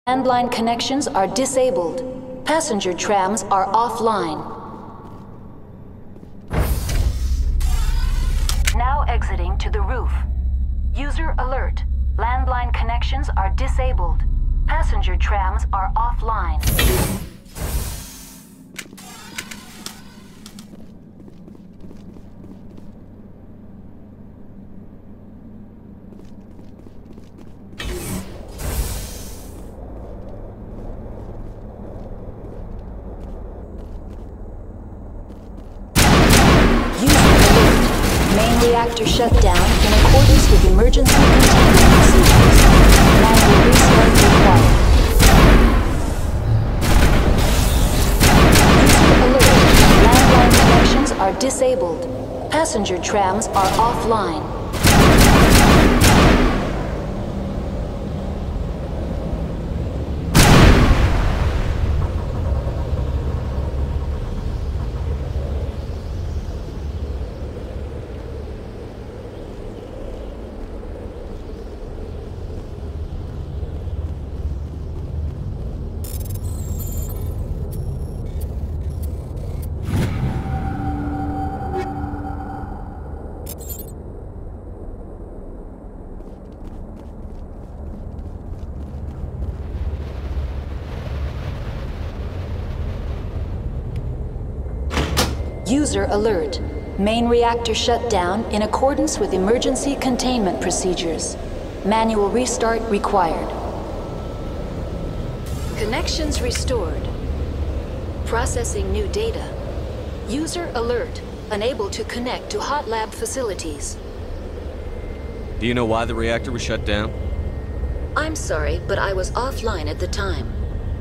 Landline connections are disabled. Passenger trams are offline. Now exiting to the roof. User alert. Landline connections are disabled. Passenger trams are offline. Reactor shut down in accordance with emergency containment procedures. Manual restart required. User alert. Landline connections are disabled. Passenger trams are offline. User alert. Main reactor shut down in accordance with emergency containment procedures. Manual restart required. Connections restored. Processing new data. User alert. Unable to connect to hot lab facilities. Do you know why the reactor was shut down? I'm sorry, but I was offline at the time.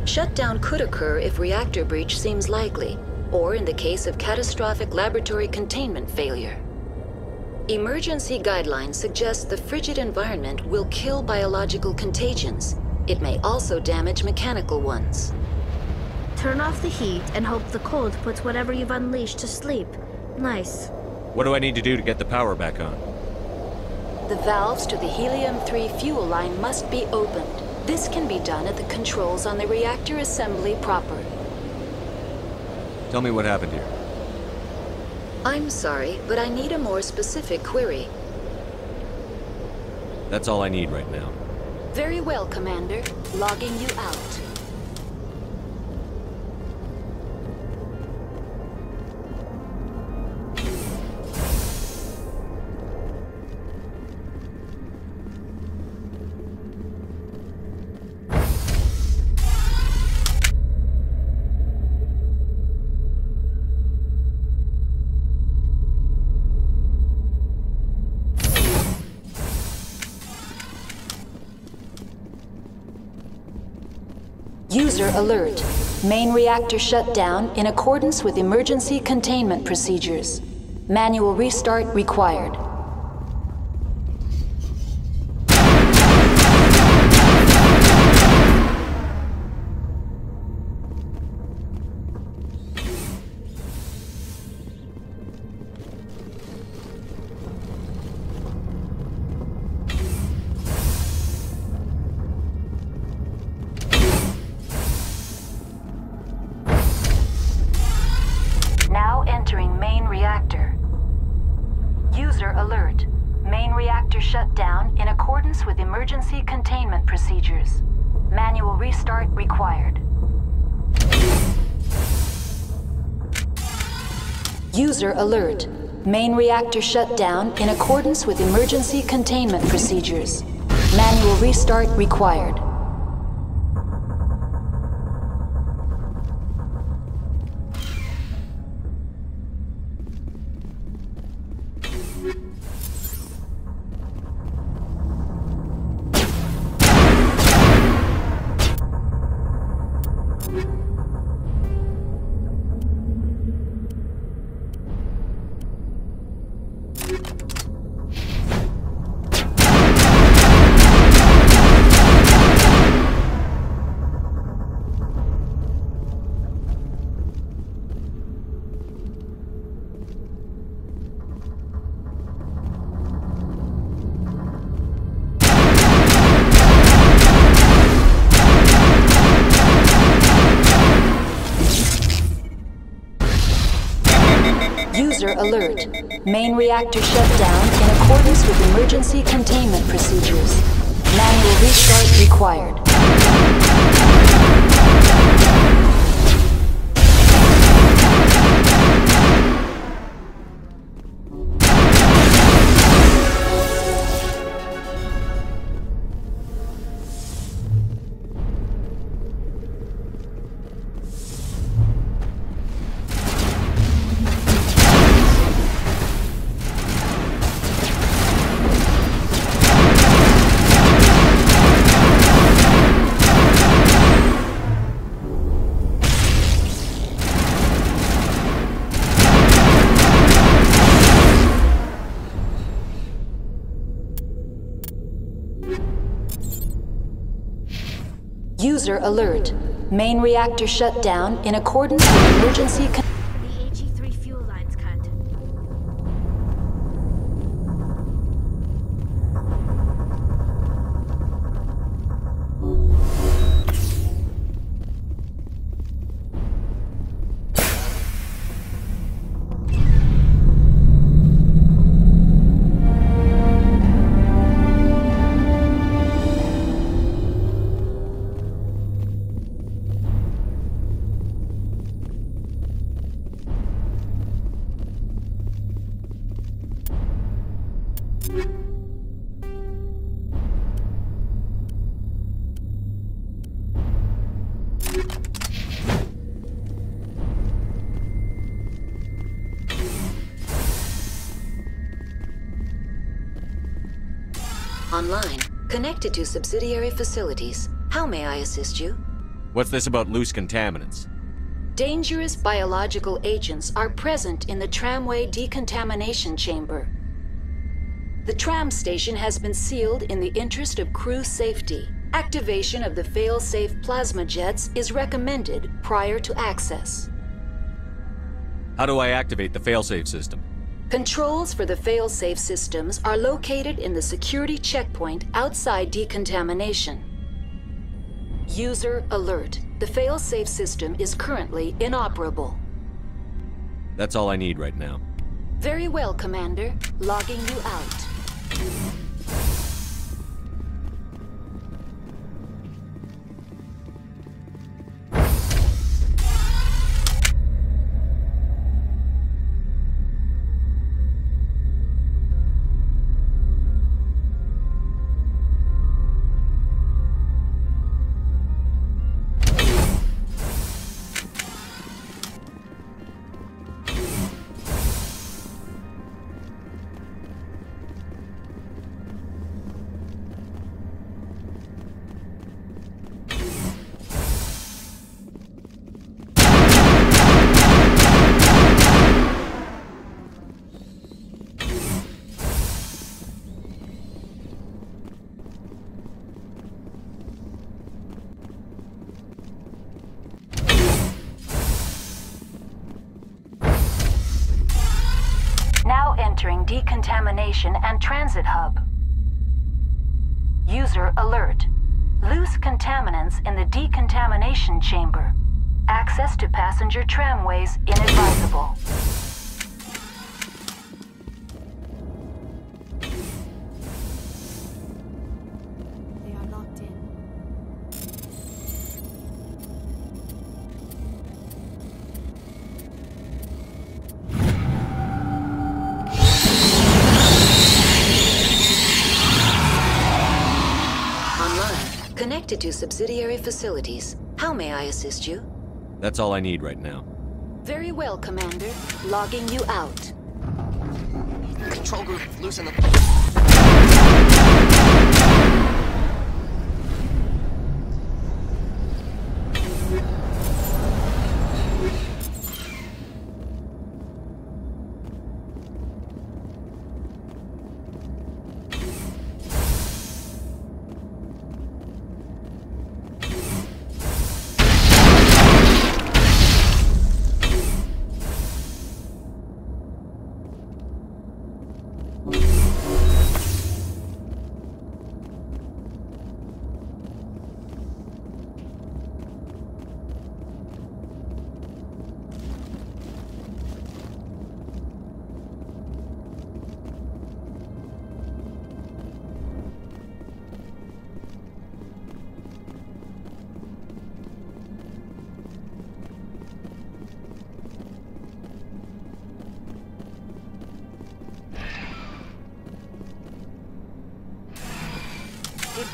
Shutdown could occur if reactor breach seems likely, or in the case of catastrophic laboratory containment failure. Emergency guidelines suggest the frigid environment will kill biological contagions. It may also damage mechanical ones. Turn off the heat and hope the cold puts whatever you've unleashed to sleep. Nice. What do I need to do to get the power back on? The valves to the helium-3 fuel line must be opened. This can be done at the controls on the reactor assembly proper. Tell me what happened here. I'm sorry, but I need a more specific query. That's all I need right now. Very well, Commander. Logging you out. User alert. Main reactor shut down in accordance with emergency containment procedures. Manual restart required. Now entering main reactor. User alert. Main reactor shut down in accordance with emergency containment procedures. Manual restart required. User alert. Main reactor shut down in accordance with emergency containment procedures. Manual restart required. User alert. Main reactor shut down in accordance with emergency containment procedures. Manual restart required. User alert. Main reactor shut down in accordance with emergency The AG3 fuel lines cut. Online. Connected to subsidiary facilities. How may I assist you? What's this about loose contaminants? Dangerous biological agents are present in the tramway decontamination chamber. The tram station has been sealed in the interest of crew safety. Activation of the fail-safe plasma jets is recommended prior to access. How do I activate the failsafe system? Controls for the fail-safe systems are located in the security checkpoint outside decontamination. User alert. The fail-safe system is currently inoperable. That's all I need right now. Very well, Commander. Logging you out. Now entering decontamination and transit hub. User alert. Loose contaminants in the decontamination chamber. Access to passenger tramways inadvisable. They are locked in. Online. Connected to subsidiary facilities. How may I assist you? That's all I need right now. Very well, Commander. Logging you out. Control group, loosen the...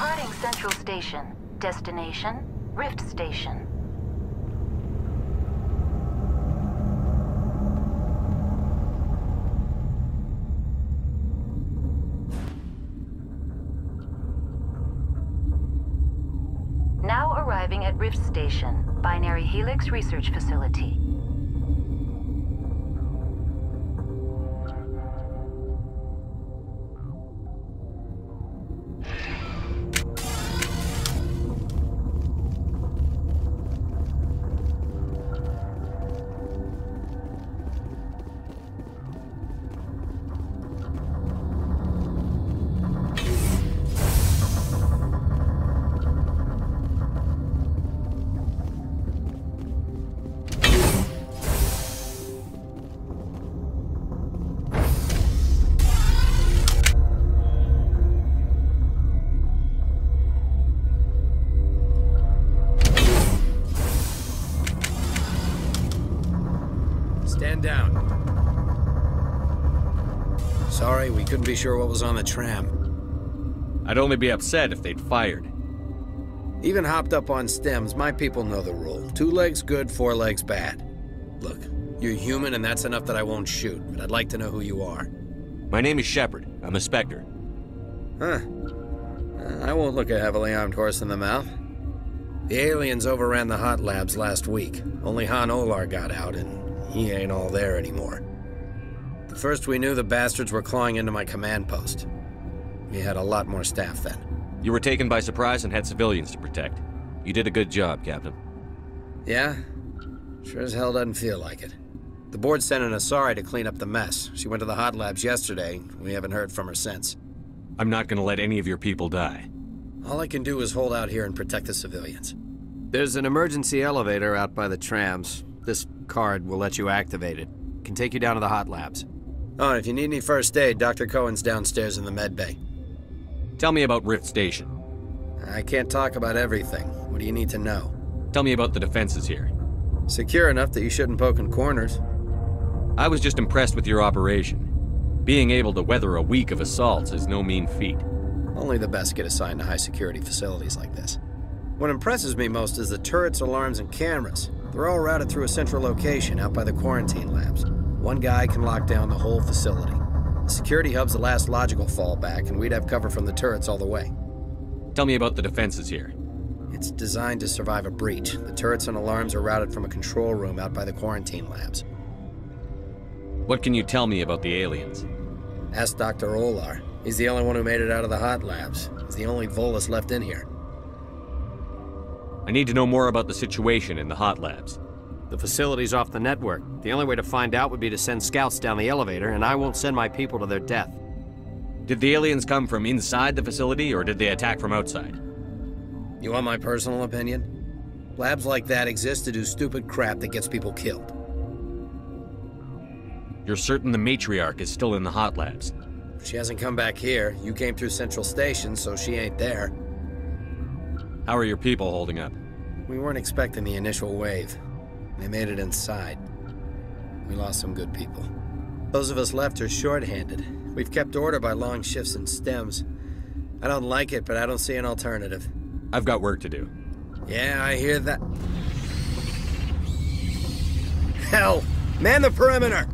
Departing Central Station. Destination, Rift Station. Now arriving at Rift Station, Binary Helix Research Facility. Stand down. Sorry, we couldn't be sure what was on the tram. I'd only be upset if they'd fired. Even hopped up on stems, my people know the rule. 2 legs good, 4 legs bad. Look, you're human and that's enough that I won't shoot, but I'd like to know who you are. My name is Shepard. I'm a Spectre. Huh. I won't look a heavily armed horse in the mouth. The aliens overran the hot labs last week. Only Han Olar got out, and he ain't all there anymore. The first we knew, the bastards were clawing into my command post. We had a lot more staff then. You were taken by surprise and had civilians to protect. You did a good job, Captain. Yeah? Sure as hell doesn't feel like it. The board sent an Asari to clean up the mess. She went to the hot labs yesterday. We haven't heard from her since. I'm not gonna let any of your people die. All I can do is hold out here and protect the civilians. There's an emergency elevator out by the trams. This card will let you activate it. Can take you down to the hot labs. Oh, and if you need any first aid, Dr. Cohen's downstairs in the med bay. Tell me about Rift Station. I can't talk about everything. What do you need to know? Tell me about the defenses here. Secure enough that you shouldn't poke in corners. I was just impressed with your operation. Being able to weather a week of assaults is no mean feat. Only the best get assigned to high-security facilities like this. What impresses me most is the turrets, alarms, and cameras. They're all routed through a central location out by the quarantine labs. One guy can lock down the whole facility. The security hub's the last logical fallback, and we'd have cover from the turrets all the way. Tell me about the defenses here. It's designed to survive a breach. The turrets and alarms are routed from a control room out by the quarantine labs. What can you tell me about the aliens? Ask Dr. Olar. He's the only one who made it out of the hot labs. He's the only Volus left in here. I need to know more about the situation in the hot labs. The facility's off the network. The only way to find out would be to send scouts down the elevator, and I won't send my people to their death. Did the aliens come from inside the facility, or did they attack from outside? You want my personal opinion? Labs like that exist to do stupid crap that gets people killed. You're certain the matriarch is still in the hot labs? She hasn't come back here. You came through Central Station, so she ain't there. How are your people holding up? We weren't expecting the initial wave. They made it inside. We lost some good people. Those of us left are short-handed. We've kept order by long shifts and stems. I don't like it, but I don't see an alternative. I've got work to do. Yeah, I hear that. Hell! Man the perimeter!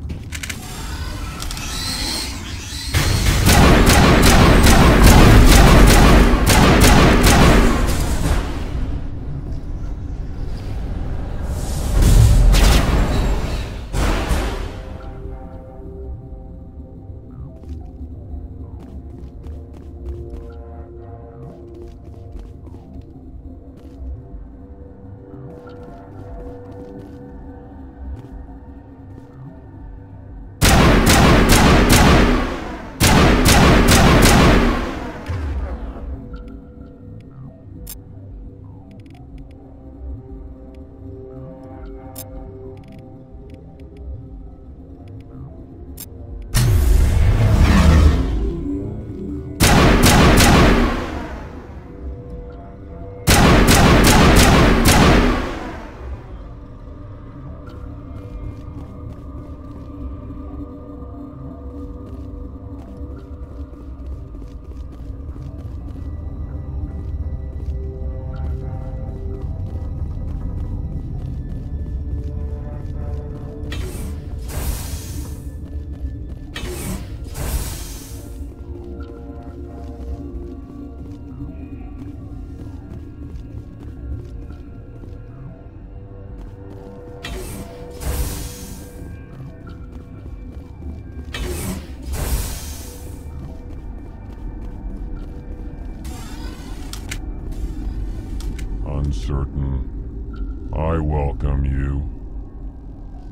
I welcome you.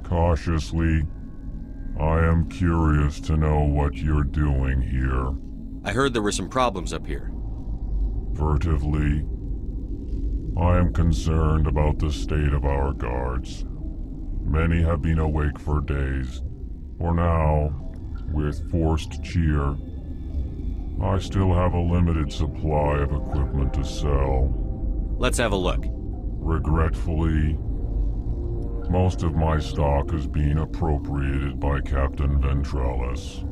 Cautiously, I am curious to know what you're doing here. I heard there were some problems up here. Furtively, I am concerned about the state of our guards. Many have been awake for days. For now, with forced cheer, I still have a limited supply of equipment to sell. Let's have a look. Regretfully, most of my stock is being appropriated by Captain Ventralis.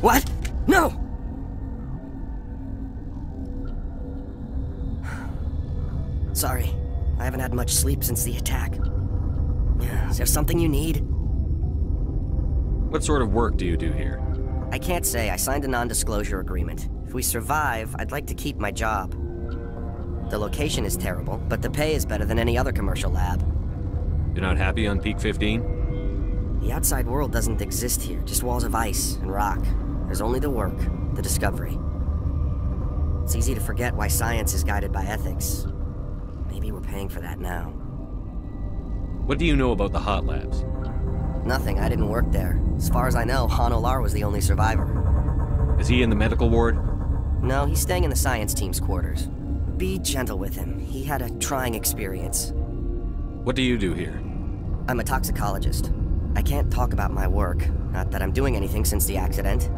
What? No! Sorry, I haven't had much sleep since the attack. Is there something you need? What sort of work do you do here? I can't say. I signed a non-disclosure agreement. If we survive, I'd like to keep my job. The location is terrible, but the pay is better than any other commercial lab. You're not happy on Peak 15? The outside world doesn't exist here, just walls of ice and rock. There's only the work, the discovery. It's easy to forget why science is guided by ethics. Maybe we're paying for that now. What do you know about the hot labs? Nothing, I didn't work there. As far as I know, Han Olar was the only survivor. Is he in the medical ward? No, he's staying in the science team's quarters. Be gentle with him. He had a trying experience. What do you do here? I'm a toxicologist. I can't talk about my work. Not that I'm doing anything since the accident.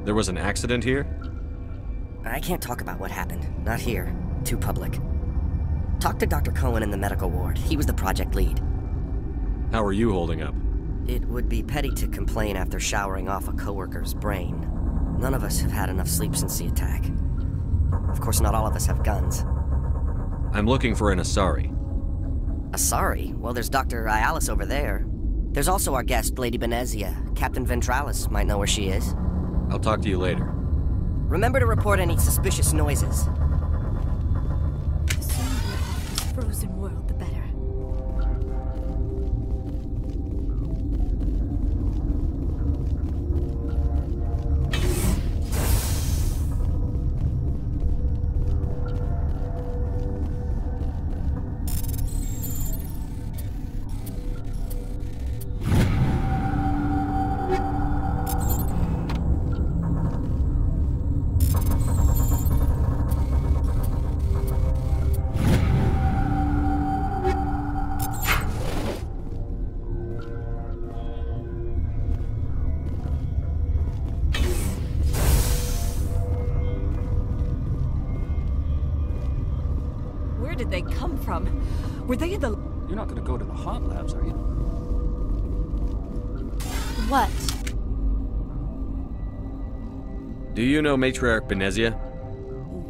There was an accident here? I can't talk about what happened. Not here. Too public. Talk to Dr. Cohen in the medical ward. He was the project lead. How are you holding up? It would be petty to complain after showering off a coworker's brain. None of us have had enough sleep since the attack. Of course, not all of us have guns. I'm looking for an Asari. Asari? Well, there's Dr. Ayalis over there. There's also our guest, Lady Benezia. Captain Ventralis might know where she is. I'll talk to you later. Remember to report any suspicious noises. The sooner we're off this frozen world, the better. Where did they come from? Were they in the... You're not gonna go to the hot labs, are you? What? Do you know Matriarch Benezia?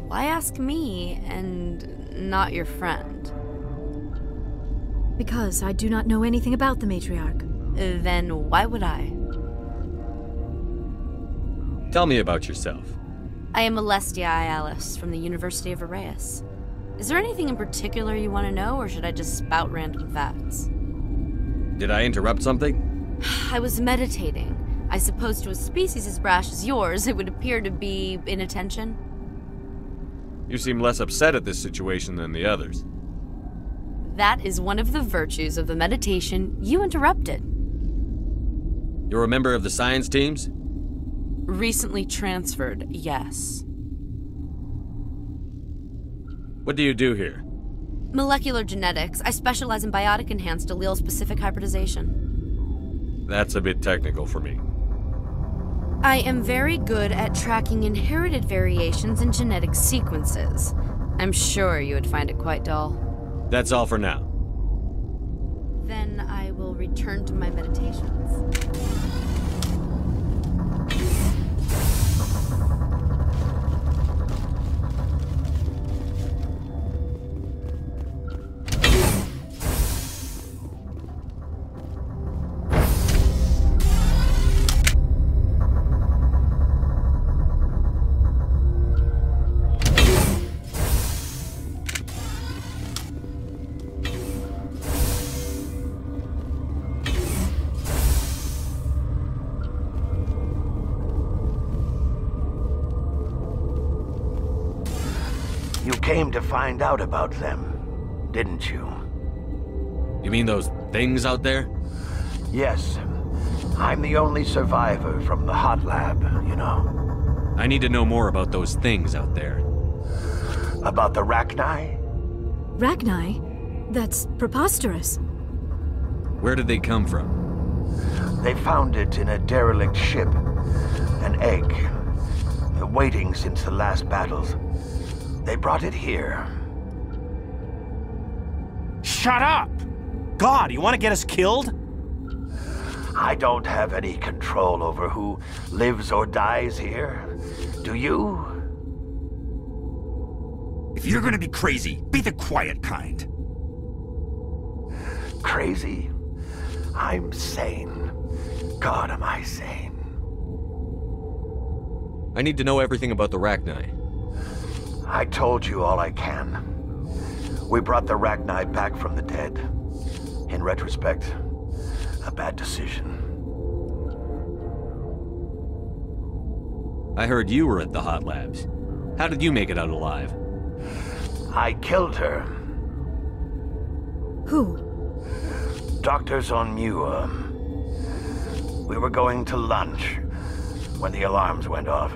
Why ask me and not your friend? Because I do not know anything about the Matriarch. Then why would I? Tell me about yourself. I am Alestia Ialis from the University of Arraeus. Is there anything in particular you want to know, or should I just spout random facts? Did I interrupt something? I was meditating. I suppose to a species as brash as yours, it would appear to be inattention. You seem less upset at this situation than the others. That is one of the virtues of the meditation you interrupted. You're a member of the science teams? Recently transferred, yes. What do you do here? Molecular genetics. I specialize in biotic-enhanced allele-specific hybridization. That's a bit technical for me. I am very good at tracking inherited variations in genetic sequences. I'm sure you would find it quite dull. That's all for now. Then I will return to my meditations. You came to find out about them, didn't you? You mean those things out there? Yes. I'm the only survivor from the hot lab, you know. I need to know more about those things out there. About the Rachni? Rachni? That's preposterous. Where did they come from? They found it in a derelict ship. An egg. Waiting since the last battles. They brought it here. Shut up! God, you want to get us killed? I don't have any control over who lives or dies here. Do you? If you're gonna be crazy, be the quiet kind. Crazy? I'm sane. God, am I sane. I need to know everything about the Rachni. I told you all I can. We brought the Rachni back from the dead. In retrospect, a bad decision. I heard you were at the hot labs. How did you make it out alive? I killed her. Who? Doctors on Muir. We were going to lunch when the alarms went off.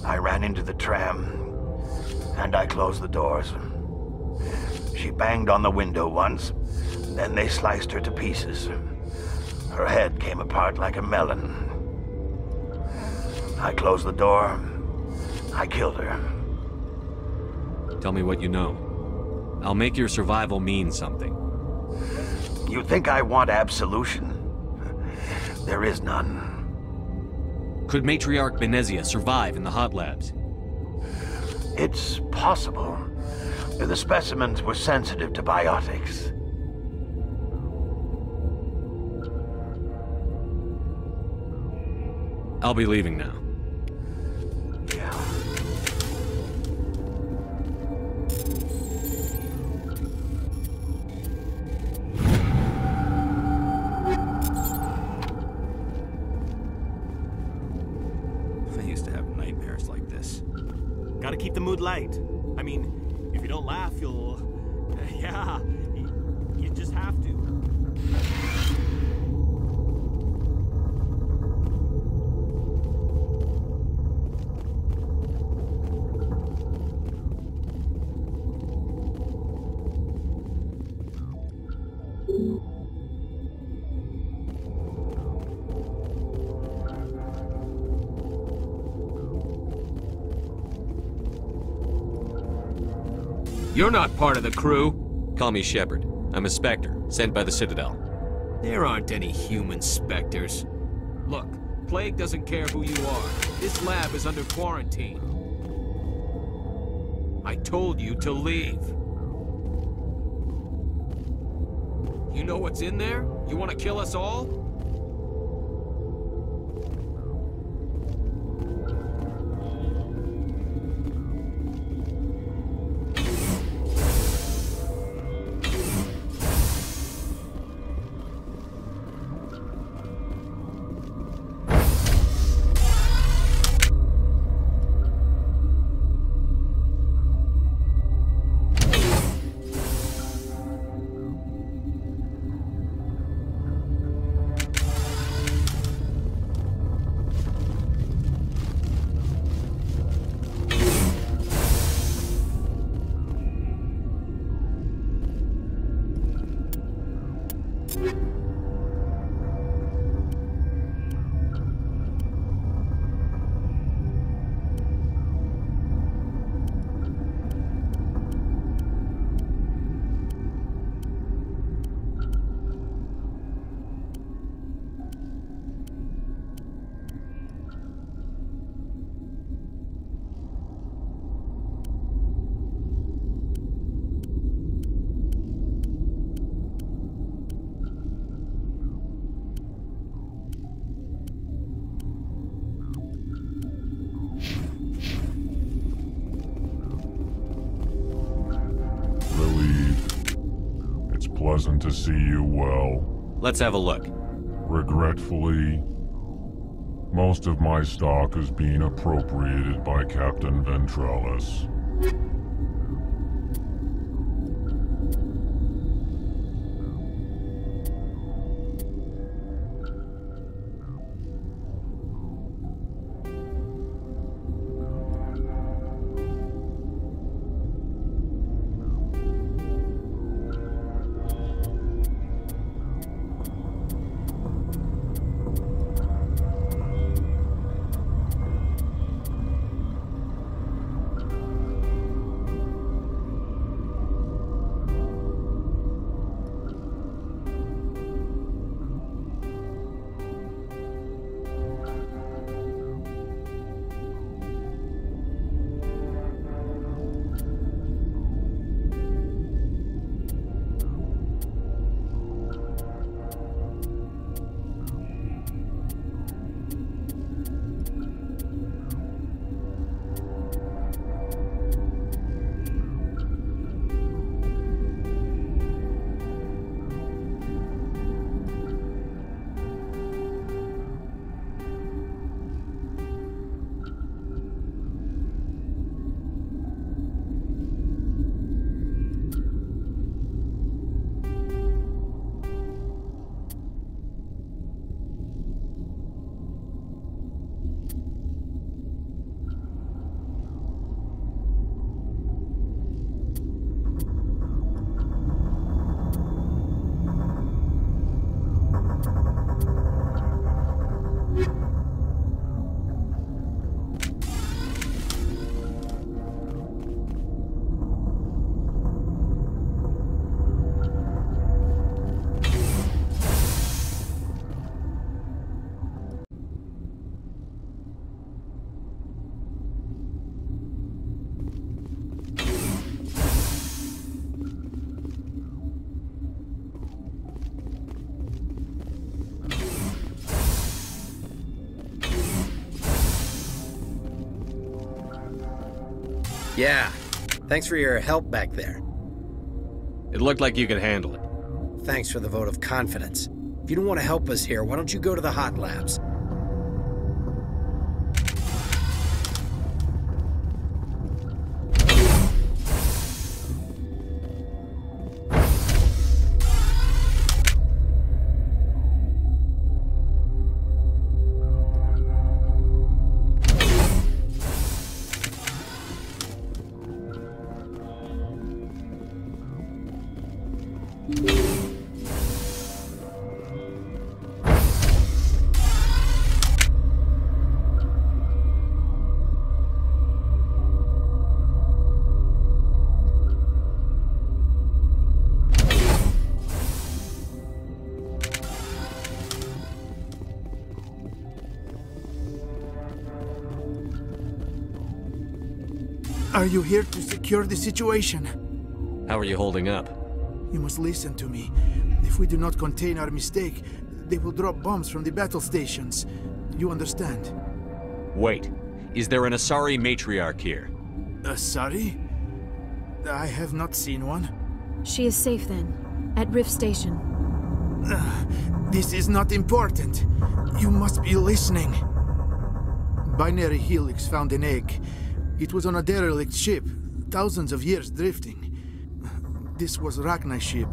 I ran into the tram, and I closed the doors. She banged on the window once, then they sliced her to pieces. Her head came apart like a melon. I closed the door. I killed her. Tell me what you know. I'll make your survival mean something. You think I want absolution? There is none. Could Matriarch Benezia survive in the hot labs? It's possible. The specimens were sensitive to biotics. I'll be leaving now. Yeah. I used to have nightmares like this. Gotta keep the mood light. I mean, if you don't laugh, you'll... yeah, you just have to. You're not part of the crew. Call me Shepard. I'm a Spectre, sent by the Citadel. There aren't any human Spectres. Look, plague doesn't care who you are. This lab is under quarantine. I told you to leave. You know what's in there? You want to kill us all? Pleasant to see you well. Let's have a look. Regretfully, most of my stock is being appropriated by Captain Ventrellis. Yeah. Thanks for your help back there. It looked like you could handle it. Thanks for the vote of confidence. If you don't want to help us here, why don't you go to the hot labs? Are you here to secure the situation? How are you holding up? You must listen to me. If we do not contain our mistake, they will drop bombs from the battle stations. You understand? Wait. Is there an Asari matriarch here? Asari? I have not seen one. She is safe then, at Rift Station. This is not important. You must be listening. Binary Helix found an egg. It was on a derelict ship, thousands of years drifting. This was Rachni ship.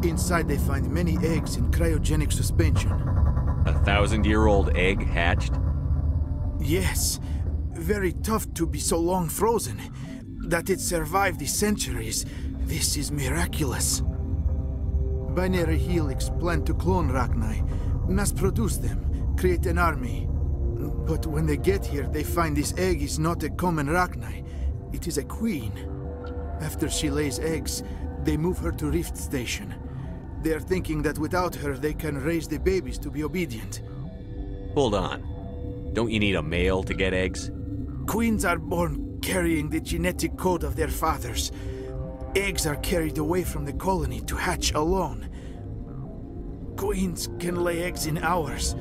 Inside they find many eggs in cryogenic suspension. 1,000-year-old egg hatched? Yes. Very tough to be so long frozen. That it survived the centuries. This is miraculous. Binary Helix planned to clone Rachni, mass-produce them, create an army. But when they get here, they find this egg is not a common Rachni. It is a queen. After she lays eggs, they move her to Rift Station. They are thinking that without her, they can raise the babies to be obedient. Hold on. Don't you need a male to get eggs? Queens are born carrying the genetic code of their fathers. Eggs are carried away from the colony to hatch alone. Queens can lay eggs in hours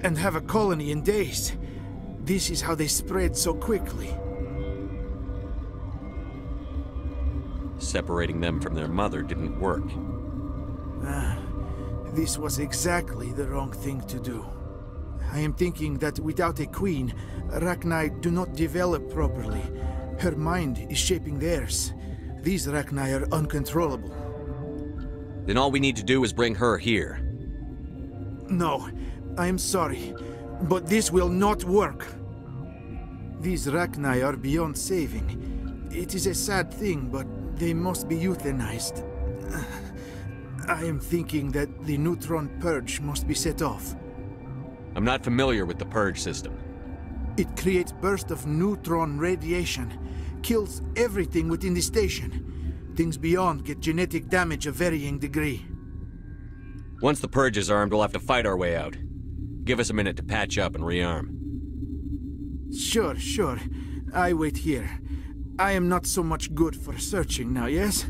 and have a colony in days. This is how they spread so quickly. Separating them from their mother didn't work. This was exactly the wrong thing to do. I am thinking that without a queen, Rachni do not develop properly. Her mind is shaping theirs. These Rachni are uncontrollable. Then all we need to do is bring her here. No, I am sorry, but this will not work. These Rachni are beyond saving. It is a sad thing, but they must be euthanized. I am thinking that the neutron purge must be set off. I'm not familiar with the purge system. It creates bursts of neutron radiation, kills everything within the station. Things beyond get genetic damage of varying degree. Once the purge is armed, we'll have to fight our way out. Give us a minute to patch up and rearm. Sure. I wait here. I am not so much good for searching now, yes?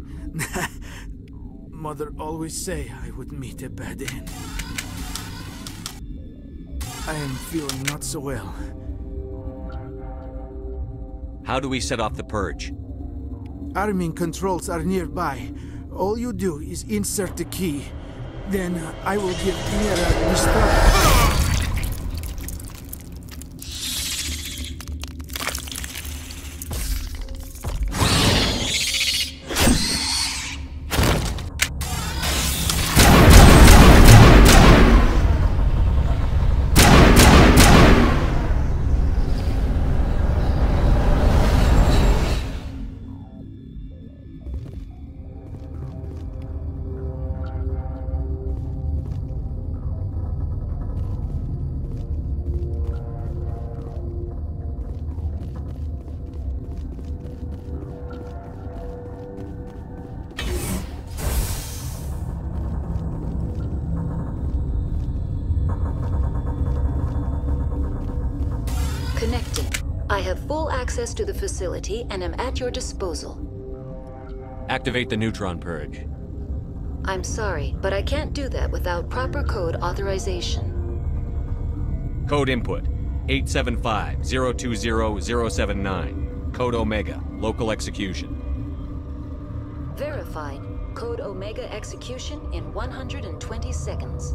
Mother always say I would meet a bad end. I am feeling not so well. How do we set off the purge? Arming controls are nearby. All you do is insert the key. Then I will give Mira the start. Connecting. I have full access to the facility and am at your disposal. Activate the neutron purge. I'm sorry, but I can't do that without proper code authorization. Code input 875-020-079. Code Omega. Local execution. Verified. Code Omega execution in 120 seconds.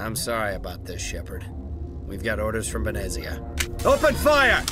I'm sorry about this, Shepard. We've got orders from Venezia. Open fire!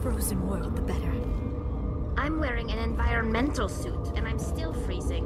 frozen world, the better. I'm wearing an environmental suit, and I'm still freezing.